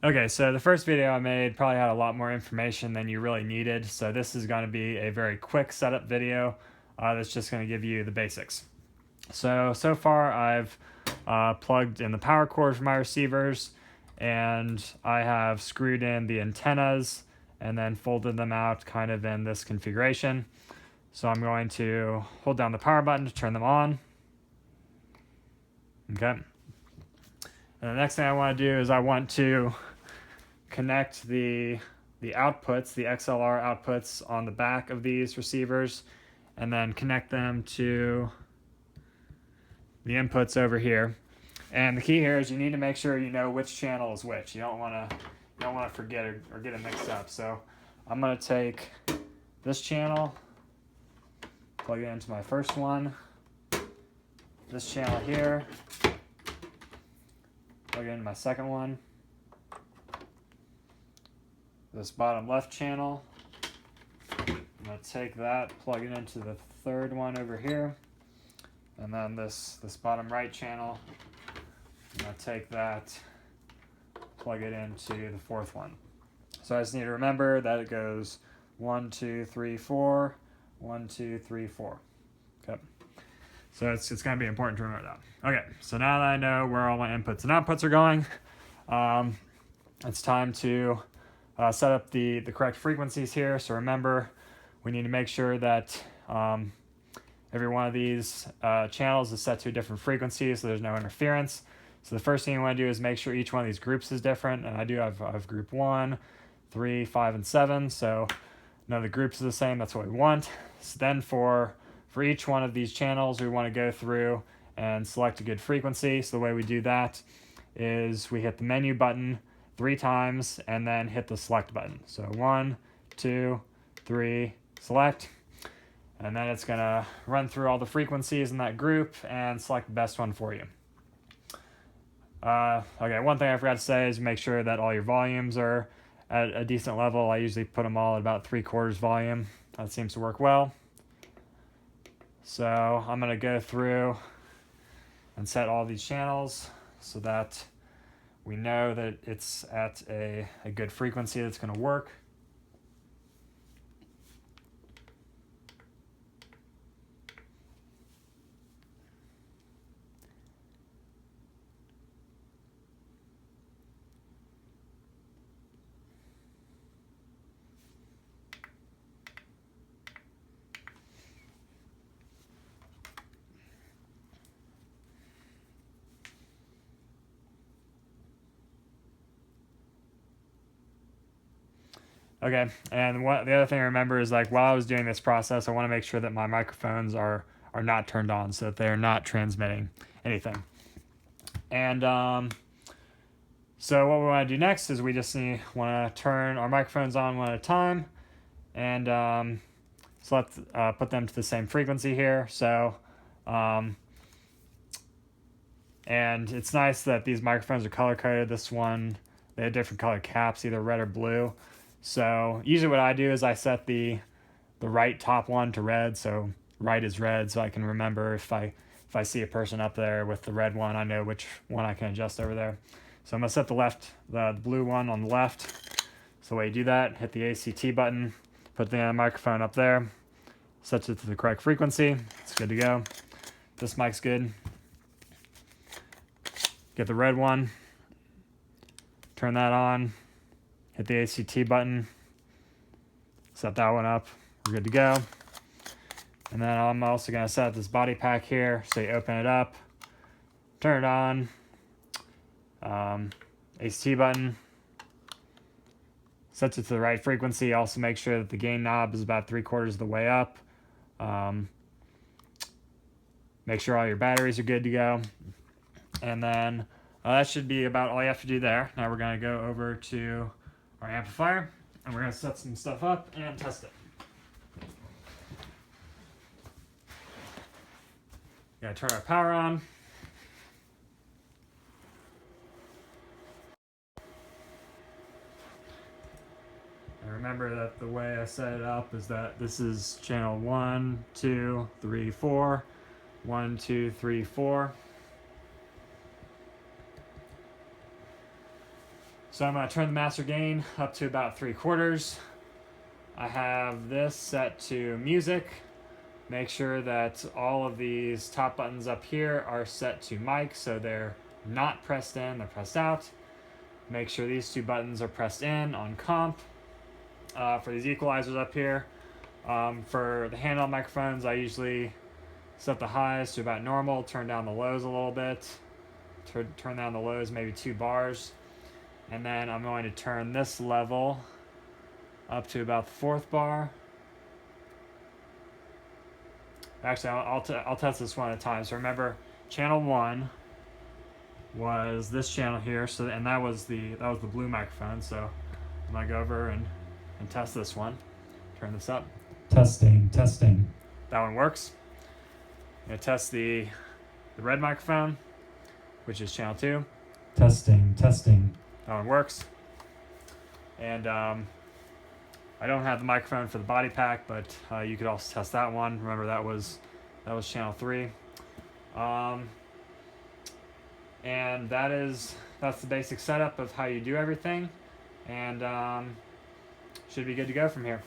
Okay, so the first video I made probably had a lot more information than you really needed, so this is going to be a very quick setup video that's just going to give you the basics. So far I've plugged in the power cord for my receivers, and I have screwed in the antennas and then folded them out kind of in this configuration. So I'm going to hold down the power button to turn them on. Okay. And the next thing I want to do is I want to connect the outputs, the XLR outputs on the back of these receivers, and then connect them to the inputs over here. And the key here is you need to make sure you know which channel is which. You don't want to forget or get it mixed up. So I'm going to take this channel, plug it into my first one, this channel here, plug it into my second one, this bottom left channel. I'm going to take that, plug it into the third one over here, and then this bottom right channel, I'm going to take that, plug it into the fourth one. So I just need to remember that it goes 1, 2, 3, 4, 1, 2, 3, 4. Okay. So it's going to be important to remember that. Okay, so now that I know where all my inputs and outputs are going, it's time to set up the correct frequencies here. So remember, we need to make sure that every one of these channels is set to a different frequency so there's no interference. So the first thing you want to do is make sure each one of these groups is different. And I do have group 1, 3, 5, and 7. So none of the groups are the same. That's what we want. So then for each one of these channels, we want to go through and select a good frequency. So the way we do that is we hit the menu button 3 times and then hit the select button. So 1, 2, 3, select. And then it's going to run through all the frequencies in that group and select the best one for you. Okay, one thing I forgot to say is make sure that all your volumes are at a decent level. I usually put them all at about 3/4 volume. That seems to work well. So I'm going to go through and set all these channels so that we know that it's at a good frequency that's going to work. Okay, and the other thing I remember is, like, while I was doing this process, I want to make sure that my microphones are not turned on so that they're not transmitting anything. And so what we want to do next is we just want to turn our microphones on one at a time, and put them to the same frequency here. So, and it's nice that these microphones are color coded. This one, they have different colored caps, either red or blue. So usually what I do is I set the right top one to red, so right is red, so I can remember if I see a person up there with the red one, I know which one I can adjust over there. So I'm going to set the blue one on the left. So the way you do that, hit the ACT button, put the microphone up there, set it to the correct frequency. It's good to go. This mic's good. Get the red one, turn that on, hit the ACT button, set that one up, we're good to go. And then I'm also going to set this body pack here, so you open it up, turn it on, ACT button, sets it to the right frequency. Also make sure that the gain knob is about 3/4 of the way up. Make sure all your batteries are good to go. And then that should be about all you have to do there. Now we're going to go over to our amplifier, and we're going to set some stuff up and test it. Gotta turn our power on. And remember that the way I set it up is that this is channel 1, 2, 3, 4. 1, 2, 3, 4. So I'm going to turn the master gain up to about 3/4. I have this set to music. Make sure that all of these top buttons up here are set to mic, so they're not pressed in, they're pressed out. Make sure these 2 buttons are pressed in on comp. For these equalizers up here, for the handheld microphones, I usually set the highs to about normal, turn down the lows a little bit, turn down the lows maybe 2 bars, and then I'm going to turn this level up to about the 4th bar. Actually, I'll test this one at a time. So remember, channel 1 was this channel here, so and that was the blue microphone. So I'm gonna go over and test this one. Turn this up. Testing, testing. That one works. I'm gonna test the red microphone, which is channel 2. Testing, testing. That one works. And I don't have the microphone for the body pack, but you could also test that one. Remember, that was channel 3. And that's the basic setup of how you do everything, and should be good to go from here.